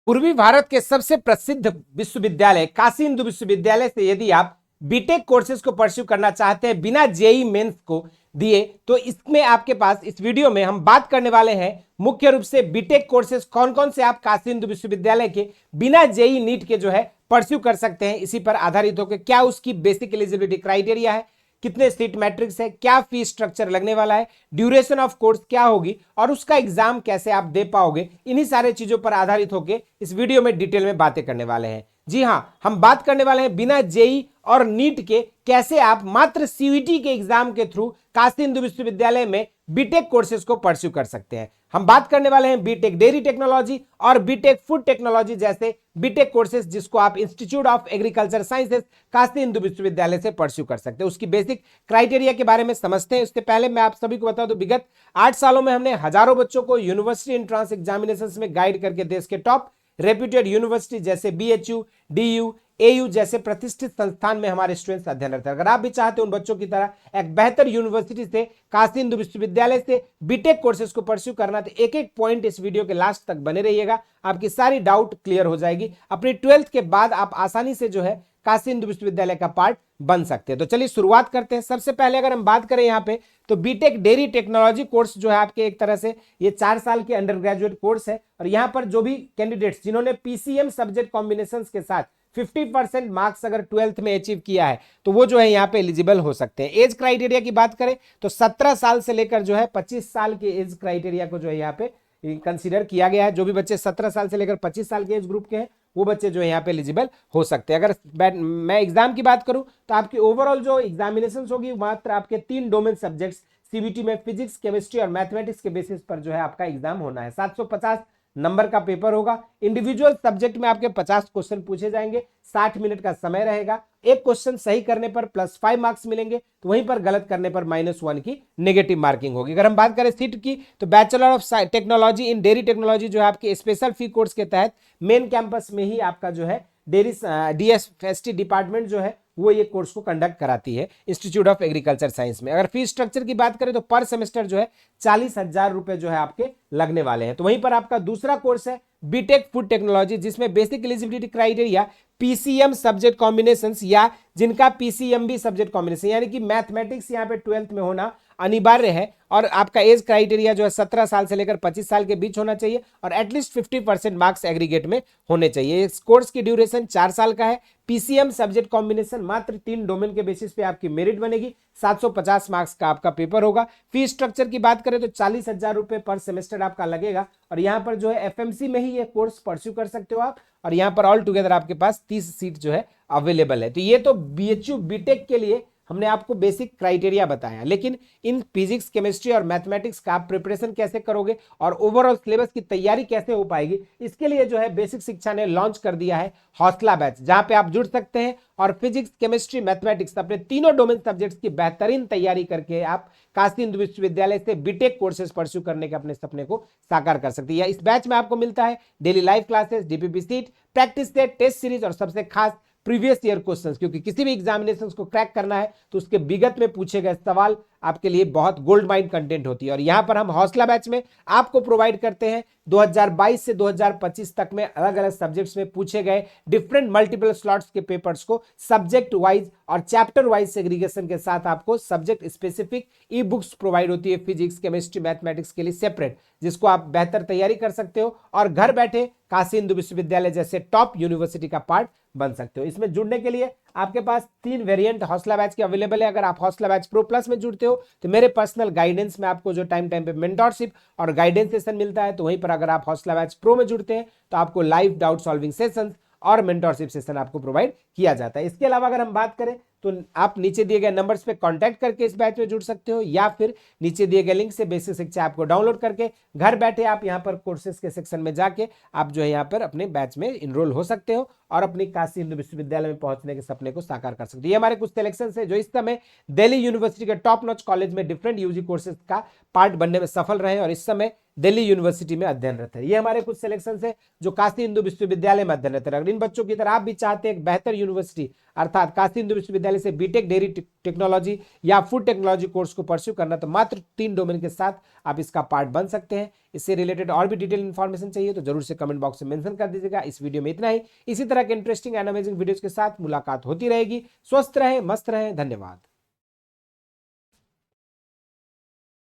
पूर्वी भारत के सबसे प्रसिद्ध विश्वविद्यालय काशी हिंदू विश्वविद्यालय से यदि आप बीटेक कोर्सेज को परस्यू करना चाहते हैं बिना जेई मेंस को दिए, तो इसमें आपके पास इस वीडियो में हम बात करने वाले हैं मुख्य रूप से बीटेक कोर्सेज कौन कौन से आप काशी हिंदू विश्वविद्यालय के बिना जेई नीट के जो है परस्यू कर सकते हैं। इसी पर आधारित होकर क्या उसकी बेसिक एलिजिबिलिटी क्राइटेरिया है, कितने सीट मैट्रिक्स है, क्या फीस स्ट्रक्चर लगने वाला है, ड्यूरेशन ऑफ कोर्स क्या होगी और उसका एग्जाम कैसे आप दे पाओगे, इन्हीं सारे चीजों पर आधारित होकर इस वीडियो में डिटेल में बातें करने वाले हैं। जी हां, हम बात करने वाले हैं बिना जेई और नीट के कैसे आप मात्र सीयूईटी के एग्जाम के थ्रू काशी हिंदू विश्वविद्यालय में बीटेक कोर्सेज को परस्यू कर सकते हैं। हम बात करने वाले हैं बीटेक डेयरी टेक्नोलॉजी और बीटेक फूड टेक्नोलॉजी जैसे बीटेक कोर्सेज जिसको आप institute of agriculture sciences Kashi Hindu विश्वविद्यालय से परस्यू कर सकते हैं। उसकी बेसिक क्राइटेरिया के बारे में समझते हैं। उससे पहले मैं आप सभी को बता दूं, विगत 8 सालों में हमने हजारों बच्चों को यूनिवर्सिटी एंट्रेंस एग्जामिनेशंस में गाइड करके देश के टॉप रेप्यूटेड यूनिवर्सिटी जैसे बीएचयू, डीयू, एयू जैसे प्रतिष्ठित संस्थान में हमारे स्टूडेंट्स अध्ययनरत हैं। अगर आप भी चाहते हैं उन बच्चों की तरह एक बेहतर यूनिवर्सिटी से काशी हिंदू विश्वविद्यालय से बीटेक कोर्सेज को परस्यू करना, तो एक एक पॉइंट इस वीडियो के लास्ट तक बने रहिएगा, आपकी सारी डाउट क्लियर हो जाएगी। अपनी 12th के बाद आप आसानी से जो है काशी हिंदू विश्वविद्यालय का पार्ट बन सकते हैं। तो चलिए शुरुआत करते हैं। सबसे पहले अगर हम बात करें यहाँ पे, तो बीटेक डेयरी टेक्नोलॉजी कोर्स जो है आपके एक तरह से ये 4 साल के अंडर ग्रेजुएट कोर्स है और यहाँ पर जो भी कैंडिडेट्स जिन्होंने पीसीएम सब्जेक्ट कॉम्बिनेशन के साथ 50% मार्क्स अगर 12th में अचीव किया है तो वो जो है यहाँ पे एलिजिबल हो सकते हैं। एज क्राइटेरिया की बात करें तो 17 साल से लेकर जो है 25 साल के एज क्राइटेरिया को जो है यहाँ पे कंसीडर किया गया है। जो भी बच्चे 17 साल से लेकर 25 साल के एज ग्रुप के हैं वो बच्चे जो है यहाँ पे एलिजिबल हो सकते हैं। अगर मैं एग्जाम की बात करूं तो आपकी ओवरऑल जो एग्जामिनेशन होगी मात्र आपके 3 डोमेन सब्जेक्ट्स सीबीटी में फिजिक्स, केमिस्ट्री और मैथमेटिक्स के बेसिस पर जो है आपका एग्जाम होना है। 750 नंबर का पेपर होगा। इंडिविजुअल सब्जेक्ट में आपके 50 क्वेश्चन पूछे जाएंगे, 60 मिनट का समय रहेगा। एक क्वेश्चन सही करने पर +5 मार्क्स मिलेंगे, तो वहीं पर गलत करने पर -1 की नेगेटिव मार्किंग होगी। अगर हम बात करें सीट की तो bachelor of technology in dairy technology जो है आपके स्पेशल फी कोर्स के तहत मेन कैंपस में ही आपका जो है डेयरी डीएसएसटी डिपार्टमेंट जो है वो ये कोर्स को कंडक्ट कराती है इंस्टीट्यूट ऑफ एग्रीकल्चर साइंस में। अगर फीस स्ट्रक्चर की बात करें तो पर सेमेस्टर जो है 40,000 रुपए जो है आपके लगने वाले हैं। तो वहीं पर आपका दूसरा कोर्स है बीटेक फूड टेक्नोलॉजी जिसमें basic eligibility criteria PCM subject combinations या जिनका पीसीएम भी सब्जेक्ट कॉम्बिनेशन यानी कि मैथमेटिक्स यहाँ पे 12th में होना अनिवार्य है और आपका एज क्राइटेरिया जो है 17 साल से लेकर 25 साल के बीच होना चाहिए और एटलीस्ट 50% मार्क्स एग्रीगेट में होने चाहिए। इस कोर्स की ड्यूरेशन 4 साल का है। पीसीएम सब्जेक्ट कॉम्बिनेशन मात्र 3 डोमेन के बेसिस पे आपकी मेरिट बनेगी। 750 मार्क्स का आपका पेपर होगा। फीस स्ट्रक्चर की बात करें तो 40,000 रुपए पर सेमेस्टर आपका लगेगा और यहाँ पर जो है एफएमसी में ही ये कोर्स परस्यू कर सकते हो आप और यहाँ पर ऑल टुगेदर आपके पास 30 सीट जो है अवेलेबल है। तो ये तो बीएचयू बीटेक के लिए हमने आपको बेसिक क्राइटेरिया बताया, लेकिन इन फिजिक्स, केमिस्ट्री और मैथमेटिक्स का आप प्रिपरेशन कैसे करोगे और ओवरऑल सिलेबस की तैयारी कैसे हो पाएगी, इसके लिए जो है बेसिक शिक्षा ने लॉन्च कर दिया है हौसला बैच, जहां पे आप जुड़ सकते हैं और फिजिक्स, केमिस्ट्री, मैथमेटिक्स अपने तीनों डोमेन सब्जेक्ट्स की बेहतरीन तैयारी करके आप काशी हिंदू विश्वविद्यालय से बीटेक कोर्सेज परस्यू करने के अपने सपने को साकार कर सकते हैं। इस बैच में आपको मिलता है daily live classes, DPP sheet, practice set, test series और सबसे खास प्रीवियस ईयर क्वेश्चंस, क्योंकि किसी भी एग्जामिनेशन को क्रैक करना है तो उसके विगत में पूछे गए सवाल आपके लिए बहुत गोल्ड माइन कंटेंट होती है। और यहां पर हम हौसला बैच में आपको प्रोवाइड करते हैं 2022 से 2025 तक में अलग अलग सब्जेक्ट्स में पूछे गए डिफरेंट मल्टीपल स्लॉट्स के पेपर्स को सब्जेक्ट वाइज और चैप्टर वाइज सेग्रीगेशन के साथ आपको subject specific e books provide होती है फिजिक्स, केमिस्ट्री, मैथमेटिक्स के लिए सेपरेट, जिसको आप बेहतर तैयारी कर सकते हो और घर बैठे काशी हिंदू विश्वविद्यालय जैसे टॉप यूनिवर्सिटी का पार्ट बन सकते हो। इसमें जुड़ने के लिए आपके पास 3 वेरिएंट हौसला बैच के अवेलेबल है। अगर आप हौसला बैच प्रो प्लस में जुड़ते हो तो मेरे पर्सनल गाइडेंस में आपको जो टाइम टाइम पे मेंटरशिप और गाइडेंस सेशन मिलता है, तो वहीं पर अगर आप हौसला बैच प्रो में जुड़ते हैं तो आपको लाइव डाउट सॉल्विंग सेशंस और मेंटरशिप सेशन आपको प्रोवाइड किया जाता है। इसके अलावा अगर हम बात करें तो आप नीचे दिए गए नंबर्स पे कांटेक्ट करके इस बैच में जुड़ सकते हो या फिर नीचे दिए गए लिंक से बेसिक शिक्षा ऐप को डाउनलोड करके घर बैठे आप यहाँ पर कोर्सेज के सेक्शन में जाके आप जो है यहाँ पर अपने बैच में इनरोल हो सकते हो और अपनी काशी हिंदू विश्वविद्यालय में पहुंचने के सपने को साकार कर सकते हो। ये हमारे कुछ सिलेक्शन है जो इस समय दिल्ली यूनिवर्सिटी के टॉप नॉच कॉलेज में डिफरेंट यूजी कोर्सेज का पार्ट बनने में सफल रहे और इस समय दिल्ली यूनिवर्सिटी में अध्ययनरत है। ये हमारे कुछ सिलेक्शन है जो काशी हिंदू विश्वविद्यालय में अध्ययनरत है। अगर इन बच्चों की तरह आप भी चाहते हैं एक बेहतर यूनिवर्सिटी अर्थात काशी हिंदू विश्वविद्यालय से बीटेक डेयरी टेक्नोलॉजी या फूड टेक्नोलॉजी कोर्स को परस्यू करना, तो मात्र 3 डोमेन के साथ आप इसका पार्ट बन सकते हैं। इससे रिलेटेड और भी डिटेल इन्फॉर्मेशन चाहिए तो जरूर से कमेंट बॉक्स में मेंशन कर दीजिएगा। इस वीडियो में इतना ही। इसी तरह के इंटरेस्टिंग एंड अमेजिंग वीडियोस के साथ मुलाकात होती रहेगी। स्वस्थ रहें, मस्त रहें। धन्यवाद।